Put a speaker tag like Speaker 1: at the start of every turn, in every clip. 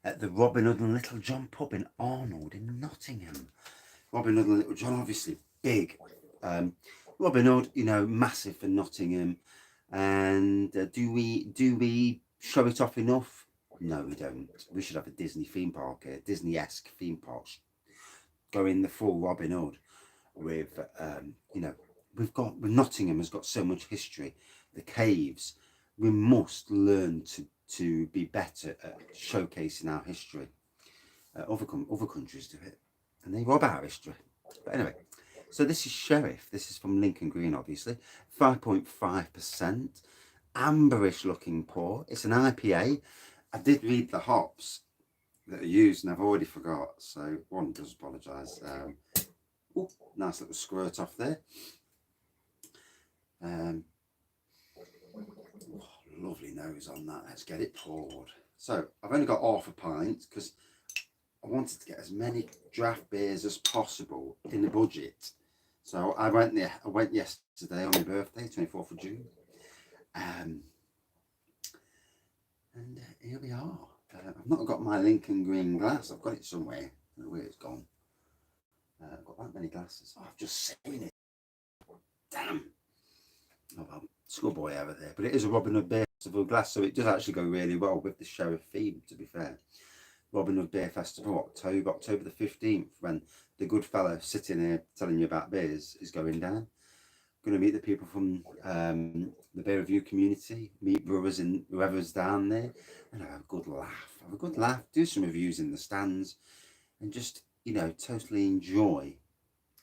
Speaker 1: at the Robin Hood and Little John pub in Arnold in Nottingham. Robin Hood and Little John, obviously big. Robin Hood, you know, massive for Nottingham. And do we show it off enough? No, we don't. We should have a Disney theme park, a Disney-esque theme park, going the full Robin Hood with, you know, Nottingham has got so much history, the caves. We must learn to be better at showcasing our history. Other countries do it, and they rob our history. But anyway, so this is Sheriff. This is from Lincoln Green, obviously. 5.5%. Amberish looking pour. It's an IPA. I did read the hops that are used and I've already forgot. So one does apologise. Nice little squirt off there. Lovely nose on that. Let's get it poured. So I've only got half a pint because I wanted to get as many draft beers as possible in the budget. So I went yesterday on my birthday, 24th of June. And here we are. I've not got my Lincoln Green glass. I've got it somewhere. I don't know where it's gone. I've got that many glasses. Oh, I've just seen it. Damn. Oh well, schoolboy over there. But it is a Robin Hood Beer Festival glass, so it does actually go really well with the Sheriff theme, to be fair. Robin Hood Beer Festival, October the 15th, when the good fella sitting here telling you about beers is going down. Going to meet the people from the beer review community, meet brewers and whoever's down there, and have a good laugh, do some reviews in the stands, and just, you know, totally enjoy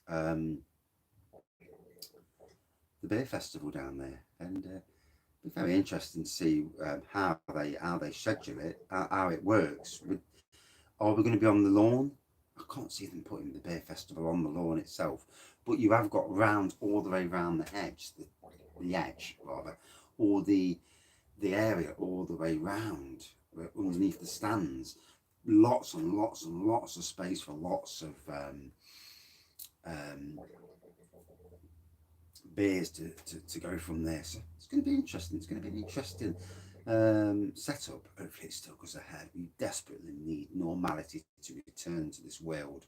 Speaker 1: the beer festival down there. And be very interesting to see how they schedule it, how it works. Are we going to be on the lawn? I can't see them putting the beer festival on the lawn itself, but you have got round all the way round the edge, the edge rather, or the area all the way round underneath the stands. Lots and lots and lots of space for lots of beers to go from there. So it's going to be interesting. It's going to be an interesting setup. Hopefully it still goes ahead. We desperately need normality to return to this world.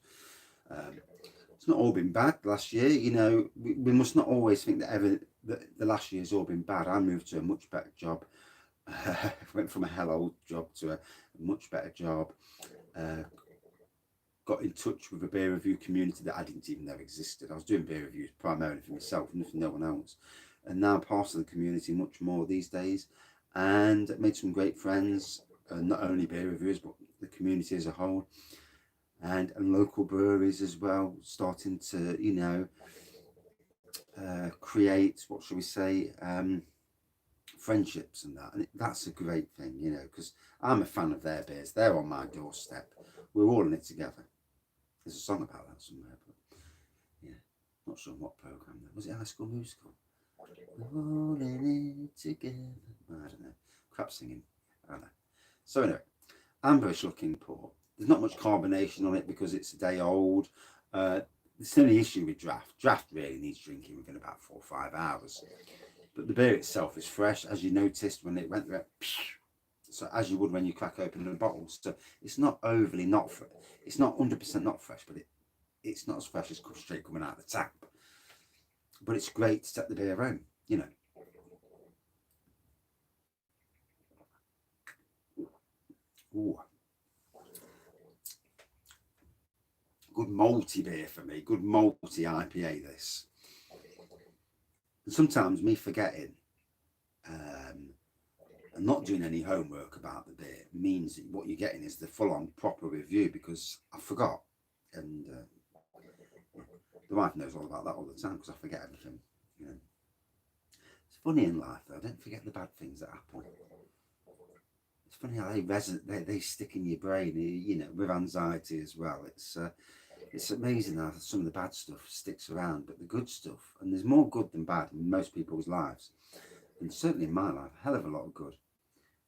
Speaker 1: It's not all been bad last year. You know, we must not always think that the last year's all been bad. I moved to a much better job. Went from a hell old job to a much better job. Got in touch with a beer review community that I didn't even know existed. I was doing beer reviews primarily for myself, nothing, no one else. And now part of the community much more these days. And made some great friends, not only beer reviewers, but the community as a whole. And local breweries as well, starting to, you know, create, what shall we say, friendships and that. And that's a great thing, you know, because I'm a fan of their beers. They're on my doorstep. We're all in it together. There's a song about that somewhere, but yeah, not sure what programme that was. It High School Musical? We're all in it together. I don't know. Crap singing. I don't know. So anyway, amberish looking pour. There's not much carbonation on it because it's a day old. It's the only issue with draft. Draft really needs drinking within about 4 or 5 hours. But the beer itself is fresh, as you noticed when it went there. So as you would when you crack open a bottle. So it's not overly not fresh. It's not 100% not fresh, but it's not as fresh as straight coming out of the tap. But it's great to set the beer home, you know. Ooh. Good malty beer for me. Good malty IPA this. And sometimes me forgetting and not doing any homework about the beer means that what you're getting is the full-on proper review because I forgot. And the wife knows all about that all the time because I forget everything. You know, it's funny in life though. Don't forget the bad things that happen. It's funny how they stick in your brain. You know, with anxiety as well. It's amazing how some of the bad stuff sticks around, but the good stuff, and there's more good than bad in most people's lives, and certainly in my life, a hell of a lot of good.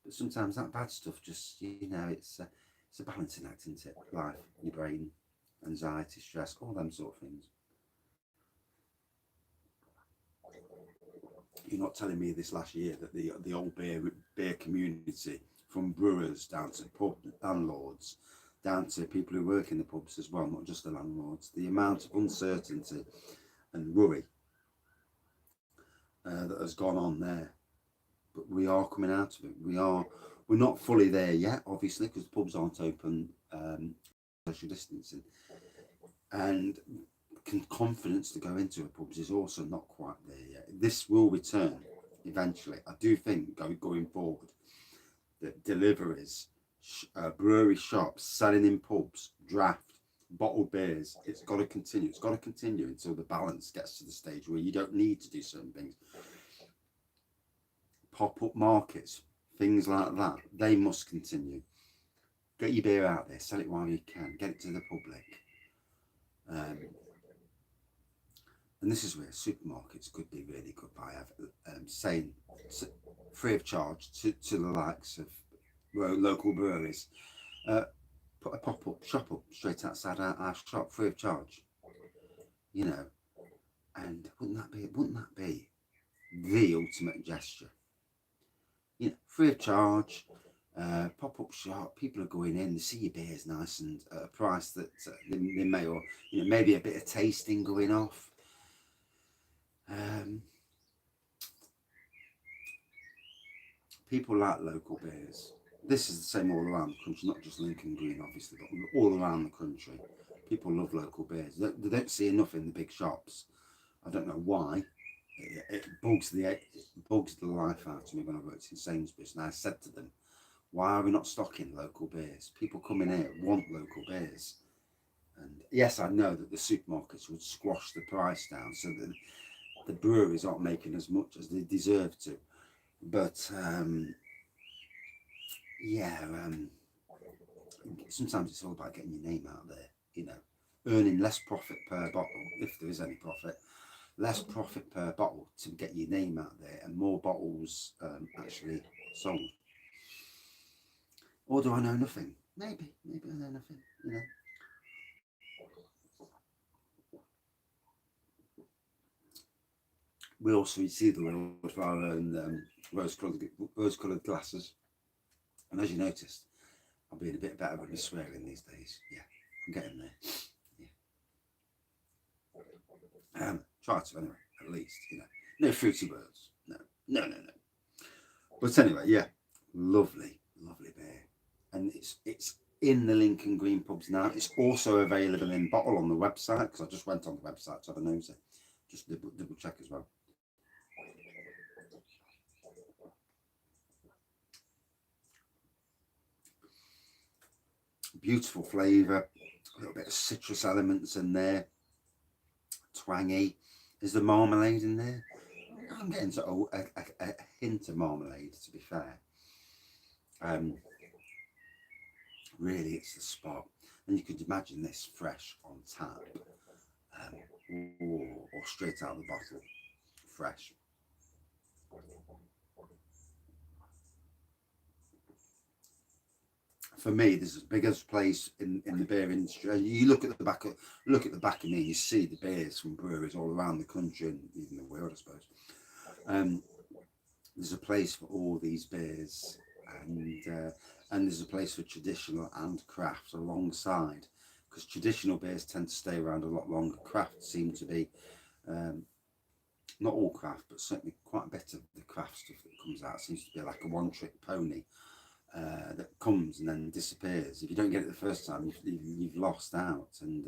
Speaker 1: But sometimes that bad stuff just, you know, it's a balancing act, isn't it? Life, your brain, anxiety, stress, all them sort of things. You're not telling me this last year that the old beer community from brewers down to pub landlords, down to people who work in the pubs as well, not just the landlords. The amount of uncertainty and worry that has gone on there. But we are coming out of it. We're not fully there yet, obviously, because the pubs aren't open, social distancing, and confidence to go into a pubs is also not quite there yet. This will return eventually. I do think going forward that deliveries, brewery shops selling in pubs, draft, bottled beers, it's got to continue. It's got to continue until the balance gets to the stage where you don't need to do certain things. Pop-up markets, things like that, they must continue. Get your beer out there, sell it while you can, get it to the public. And this is where supermarkets could be really good by saying free of charge to the likes of local breweries, put a pop-up shop up straight outside our shop, free of charge. You know, and wouldn't that be the ultimate gesture? You know, free of charge, pop-up shop. People are going in, they see your beer's nice and at a price that they may, or maybe a bit of tasting going off. People like local beers. This is the same all around the country, not just Lincoln Green, obviously, but all around the country. People love local beers. They don't see enough in the big shops. I don't know why. It bugs the life out of me when I worked in Sainsbury's, and I said to them, why are we not stocking local beers? People come in here want local beers. And yes, I know that the supermarkets would squash the price down so that the breweries aren't making as much as they deserve to. But sometimes it's all about getting your name out there, earning less profit per bottle, if there is any profit, less profit per bottle to get your name out there and more bottles actually sold. Or do I know nothing? Maybe I know nothing, We also see the world for our own rose-coloured glasses. And as you noticed, I'm being a bit better with my swearing these days. Yeah, I'm getting there. Yeah. Try to anyway, at least, No fruity words. No. But anyway, yeah, lovely beer. And it's in the Lincoln Green pubs now. It's also available in bottle on the website, because I just went on the website to have a nosy. Just double check as well. Beautiful flavour, a little bit of citrus elements in there, twangy. Is the marmalade in there? I'm getting a hint of marmalade, to be fair. Really, it's the spot. And you could imagine this fresh on tap, or straight out of the bottle, fresh. For me, this is the biggest place in the beer industry. You look at the back of me, and you see the beers from breweries all around the country and even the world, I suppose. There's a place for all these beers, and there's a place for traditional and craft alongside, because traditional beers tend to stay around a lot longer. Craft seem to be, not all craft, but certainly quite a bit of the craft stuff that comes out seems to be like a one-trick pony. That comes and then disappears. If you don't get it the first time, you've lost out. And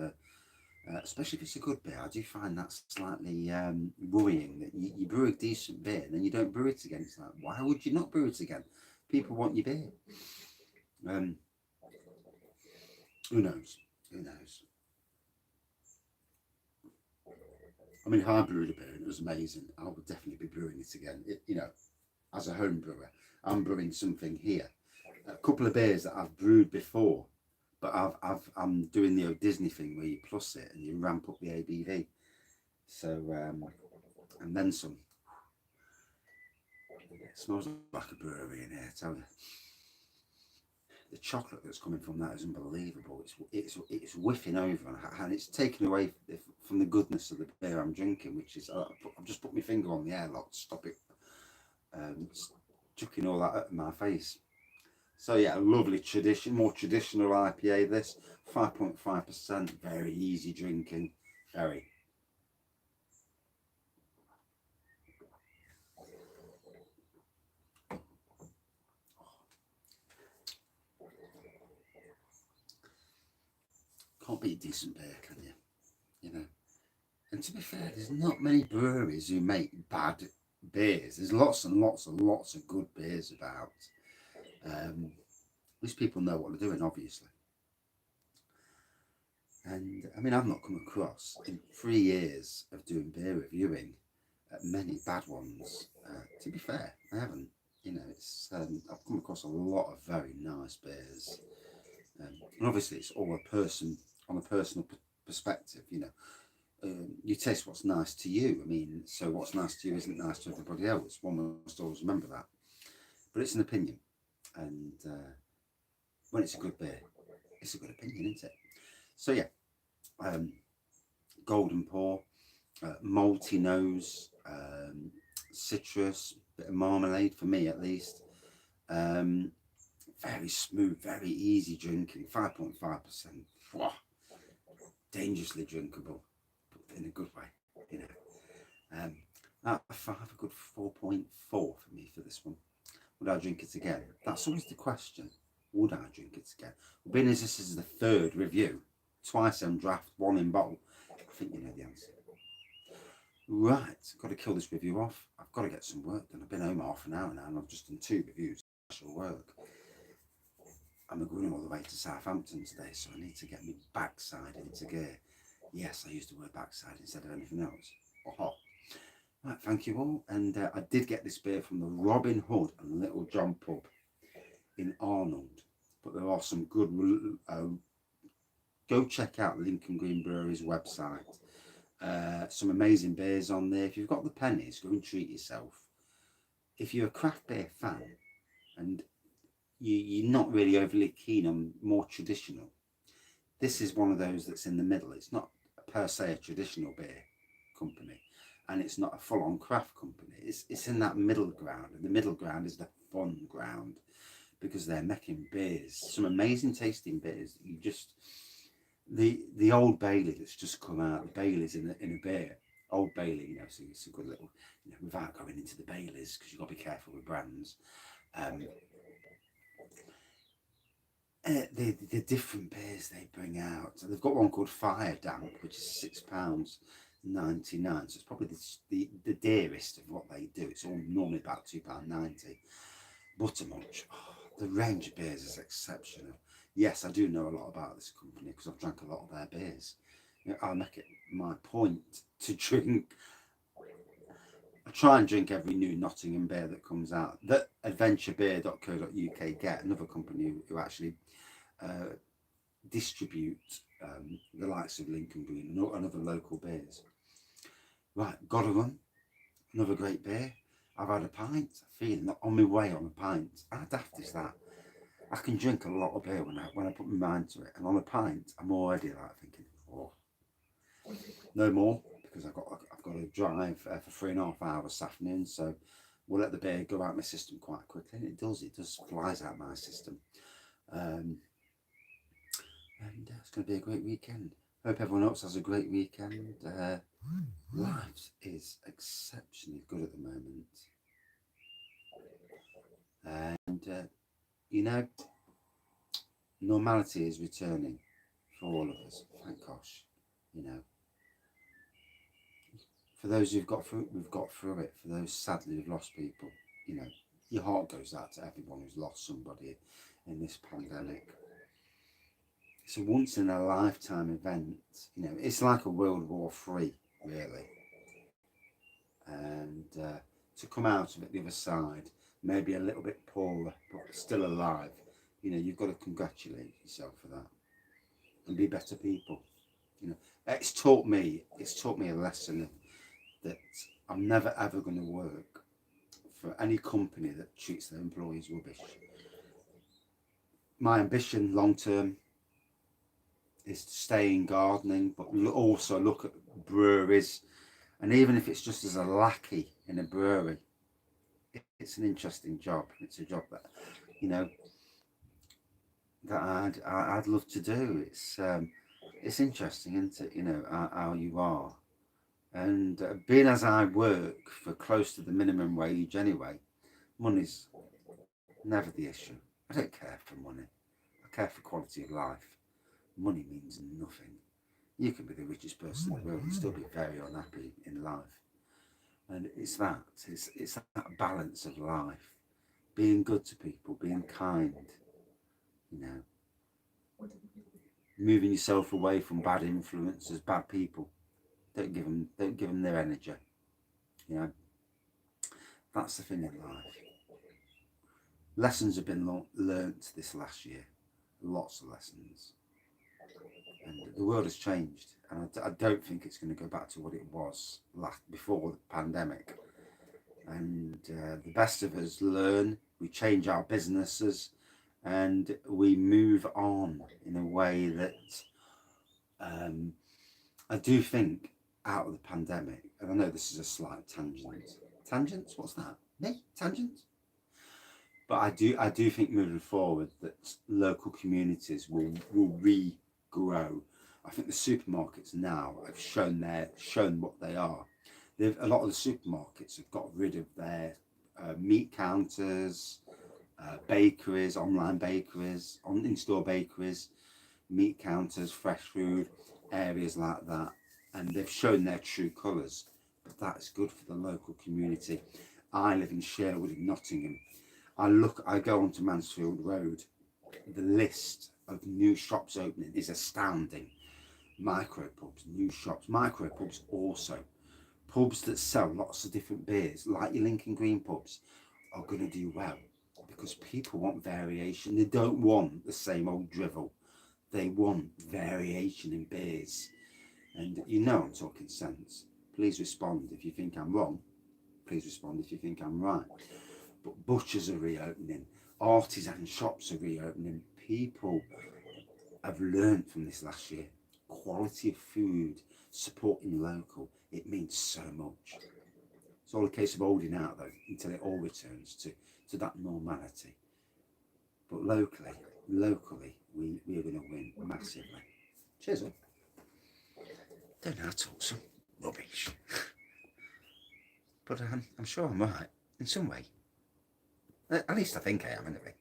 Speaker 1: especially if it's a good beer, I do find that slightly worrying, that you brew a decent beer and then you don't brew it again. It's like, why would you not brew it again? People want your beer. Who knows? I mean, if I brewed a beer and it was amazing, I would definitely be brewing it again. As a home brewer, I'm brewing something here. A couple of beers that I've brewed before, but I'm doing the old Disney thing where you plus it and you ramp up the ABV. So, and then some. It smells like a brewery in here, I tell you. The chocolate that's coming from that is unbelievable. It's whiffing over, and it's taken away from the goodness of the beer I'm drinking, which is I've just put my finger on the airlock to stop it chucking all that at my face. So yeah, a lovely more traditional IPA. This 5.5%, very easy drinking, very. Can't beat decent beer, can you? You know. And to be fair, there's not many breweries who make bad beers. There's lots and lots and lots of good beers about. At least people know what they're doing, obviously. And I mean, I've not come across in 3 years of doing beer reviewing many bad ones. To be fair, I haven't. You know, I've come across a lot of very nice beers, and obviously it's all on a personal perspective. You know, you taste what's nice to you. I mean, so what's nice to you isn't nice to everybody else. One must always remember that. But it's an opinion, and when it's a good beer, it's a good opinion, isn't it? So yeah, golden pour, malty nose, citrus, bit of marmalade for me at least. Very smooth, very easy drinking, 5.5%. Dangerously drinkable, but in a good way, you know. Out of 5, a good 4.4 for me for this one. Would I drink it again? That's always the question. Would I drink it again? Well, being as this is the 3rd review, twice on draft, 1 in bottle, I think you know the answer. Right, got to kill this review off. I've got to get some work done. I've been home half an hour now and I've just done 2 reviews. Special work. I'm going all the way to Southampton today, so I need to get my backside into gear. Yes, I used the word backside instead of anything else. Oh. Right, thank you all. And I did get this beer from the Robin Hood and Little John pub in Arnold. But there are some good... go check out Lincoln Green Brewery's website. Some amazing beers on there. If you've got the pennies, go and treat yourself. If you're a craft beer fan and you're not really overly keen on more traditional, this is one of those that's in the middle. It's not per se a traditional beer company, and it's not a full-on craft company. It's in that middle ground, and the middle ground is the fun ground, because they're making beers, some amazing tasting beers that you just... The Old Bailey that's just come out, the Bailey's in a beer. Old Bailey, you know, so it's a good little, you know, without going into the Baileys, because you've got to be careful with brands. The different beers they bring out. So they've got one called Fire Damp, which is £6.99. So it's probably the dearest of what they do. It's all normally about £2.90. Buttermunch. Oh, the range of beers is exceptional. Yes, I do know a lot about this company because I've drank a lot of their beers. You know, I'll make it my point to drink. I try and drink every new Nottingham beer that comes out. That adventurebeer.co.uk get another company who actually distribute the likes of Lincoln Green and other local beers. Right, Gotta Run, another great beer. I've had a pint, feeling on my way on a pint. How daft is that? I can drink a lot of beer when I put my mind to it, and on a pint, I'm already like thinking, oh, no more, because I've got to drive for 3.5 hours this afternoon. So we'll let the beer go out my system quite quickly, and it does flies out my system. And it's going to be a great weekend. Hope everyone else has a great weekend. Life is exceptionally good at the moment, and you know, normality is returning for all of us. Thank gosh. You know, for those we've got through it. For those sadly who've lost people, you know, your heart goes out to everyone who's lost somebody in this pandemic. It's a once in a lifetime event. You know, it's like a World War III, really. And to come out of it the other side, maybe a little bit poorer, but still alive, you know, you've got to congratulate yourself for that and be better people. You know, it's taught me a lesson that I'm never ever going to work for any company that treats their employees rubbish. My ambition long term is to stay in gardening, but also look at breweries, and even if it's just as a lackey in a brewery, it's an interesting job. It's a job that, you know, that I'd love to do. It's interesting, isn't it? You know how you are, and being as I work for close to the minimum wage anyway, money's never the issue. I don't care for money. I care for quality of life. Money means nothing. You can be the richest person in the world and still be very unhappy in life. And it's that balance of life, being good to people, being kind, you know, moving yourself away from bad influences, bad people. Don't give them their energy. You know, that's the thing in life. Lessons have been learnt this last year, lots of lessons, and the world has changed. And I don't think it's going to go back to what it was before the pandemic. And the best of us learn, we change our businesses, and we move on in a way that I do think out of the pandemic, and I know this is a slight tangent. Tangents? What's that? Me? Tangents? But I do think moving forward that local communities will regrow. I think the supermarkets now have shown what they are. A lot of the supermarkets have got rid of their meat counters, bakeries, online bakeries, in-store bakeries, meat counters, fresh food, areas like that, and they've shown their true colours. But that's good for the local community. I live in Sherwood in Nottingham. I go onto Mansfield Road. The list of new shops opening is astounding. Micro pubs, new shops, micro pubs also. Pubs that sell lots of different beers, like your Lincoln Green pubs, are going to do well because people want variation. They don't want the same old drivel. They want variation in beers. And you know I'm talking sense. Please respond if you think I'm wrong. Please respond if you think I'm right. But butchers are reopening. Artisan shops are reopening. People have learned from this last year. Quality of food, supporting local, it means so much. It's all a case of holding out though until it all returns to that normality. But locally, we are going to win massively. Cheers, up. Don't know how to talk some rubbish. But I'm sure I'm right in some way. At least I think I am anyway.